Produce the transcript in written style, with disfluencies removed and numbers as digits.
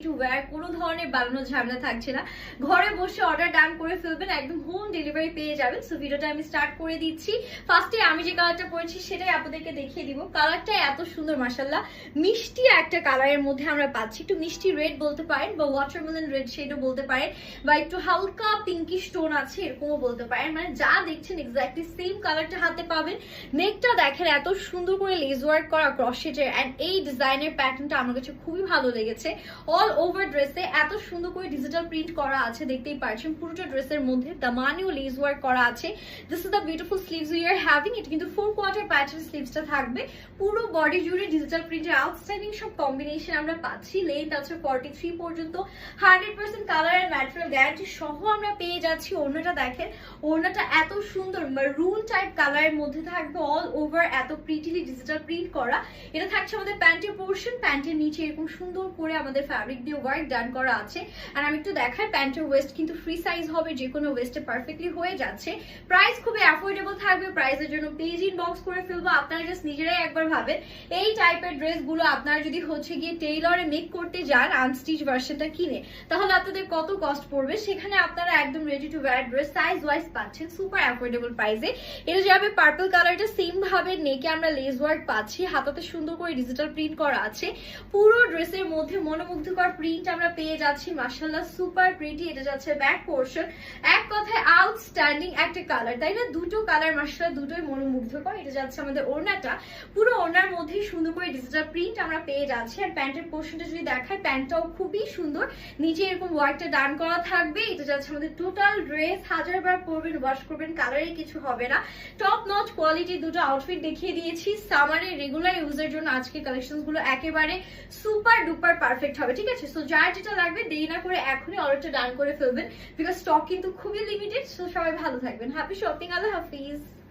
Two wire কোনো ধরনের বানানো ঝামেলা থাকছে না। ঘরে বসে অর্ডার ডান করে ফেলবেন, একদম হোম ডেলিভারি পেয়ে যাবেন। সো ভিডিওটা আমি স্টার্ট করে দিচ্ছি। ফার্স্টে আমি যে কালারটা পরেছি সেটাই আপনাদেরকে দেখিয়ে দিব। কালারটা এত সুন্দর, মাশাআল্লাহ মিষ্টি একটা কালারের মধ্যে আমরা পাচ্ছি। একটু মিষ্টি রেড বলতে পারেন বা ওয়াটারমেলন রেড শেডও বলতে পারেন, বা একটু হালকা পিঙ্কিশ টোন আছে এরকমও বলতে পারেন। মানে যা দেখছেন এক্স্যাক্টলি সেম কালারটা হাতে পাবেন। নেকটা দেখেন এত সুন্দর করে লেস ওয়ার্ক করা ক্রশেটের, এন্ড এই ডিজাইনের প্যাটার্নটা আমার কাছে খুবই ভালো লেগেছে। অল ওভার ড্রেসে এত সুন্দর করে ডিজিটাল প্রিন্ট করা আছে, দেখতেই পাচ্ছেন পুরোটা ড্রেসের মধ্যে দামানিও লেস ওয়ার্ক করা আছে। This is the beautiful sleeves we are having. এটা কিন্তু 4/4 প্যাটার্ন স্লিভসটা থাকবে। পুরো বডি জুড়ে ডিজিটাল প্রিন্টের আউটস্ট্যান্ডিং সব কম্বিনেশন আমরা পাচ্ছি। লেন্থ আছে 43 পর্যন্ত। 100% কালার এন্ড ম্যাটেরিয়াল গ্যারান্টি সহ আমরা পেয়ে যাচ্ছি। ওড়নাটা দেখেন, ওড়নাটা এত সুন্দর মারুন টাইপ কালারের মধ্যে থাকবে। অল ওভার এত প্রিটিলি ডিজিটাল প্রিন্ট করা। এটা থাকছে আমাদের প্যান্টের পোর্শন। প্যান্টের নিচে এরকম সুন্দর করে আমাদের ফ্যাব্রিক দিয়ে ওয়ার্ক ডান করা আছে। আর আমি একটু দেখাই, প্যান্টের ওয়েস্ট কিন্তু ফ্রি সাইজ হবে, যে কোনো ওয়েস্টে পারফেক্টলি হয়ে যাচ্ছে। প্রাইস খুবই অ্যাফোর্ডেবল থাকবে। প্রাইসের জন্য পেজ ইনবক্স করে ফেলবো। আপনারা জাস্ট নিজেরাই একবার ভাবেন, এই টাইপের ড্রেসগুলো আপনারা যদি হচ্ছে গিয়ে টেইলরে মেক করতে যান আনস্টিচ ভার্সনটা কিনে, তাহলে আপনাদের কত কস্ট পড়বে। সেখানে আপনারা একদম ready to wire dress size wise পাচ্ছেন সুপার অ্যাফোর্ডেবল প্রাইসে। এটা যাবে পার্পল কালারটা, সেম ভাবে নেকে আমরা লেস ওয়ার্ক পাচ্ছি। হাতাতে সুন্দর করে ডিজিটাল প্রিন্ট করা আছে। পুরো ড্রেসের মধ্যে মনোমুগ্ধকর প্রিন্ট আমরা পেয়ে যাচ্ছি। মাশাআল্লাহ সুপার প্রিটি। এটা যাচ্ছে ব্যাক পোর্শন। এক কথায় আউটস্ট্যান্ডিং একটা কালার, তাই না? দুটো কালার মাশাআল্লাহ দুটোই মনোমুগ্ধকর। এটা যাচ্ছে আমাদের ওড়নাটা। পুরো ওড়নার মধ্যে সুন্দর করে ডিজিটাল প্রিন্ট আমরা পেয়ে যাচ্ছি। আর প্যান্টের পোর্শনটা যদি দেখায়, প্যান্টটাও খুবই সুন্দর। নিচে এরকম ওয়ার্কটা ডান করা থাকবে। এটা যাচ্ছে আমাদের টোটাল ড্রেস। 1000বার পরবেন, ওয়াশ করবেন, কালারে কিছু হবে না। টপ নচ কোয়ালিটি দুটো আউটফিট দেখিয়ে দিয়েছি। সামারে রেগুলার ইউজের জন্য আজকে কালেকশন গুলো একেবারে সুপার ডুপার পারফেক্ট হবে, ঠিক আছে? সো যার যেটা লাগবে দেরি না করে এখনই অর্ডারটা ডান করে ফেলবেন, বিকজ স্টক কিন্তু খুবই লিমিটেড। সো সবাই ভালো থাকবেন, হ্যাপি শপিং, আল্লাহ হাফিজ।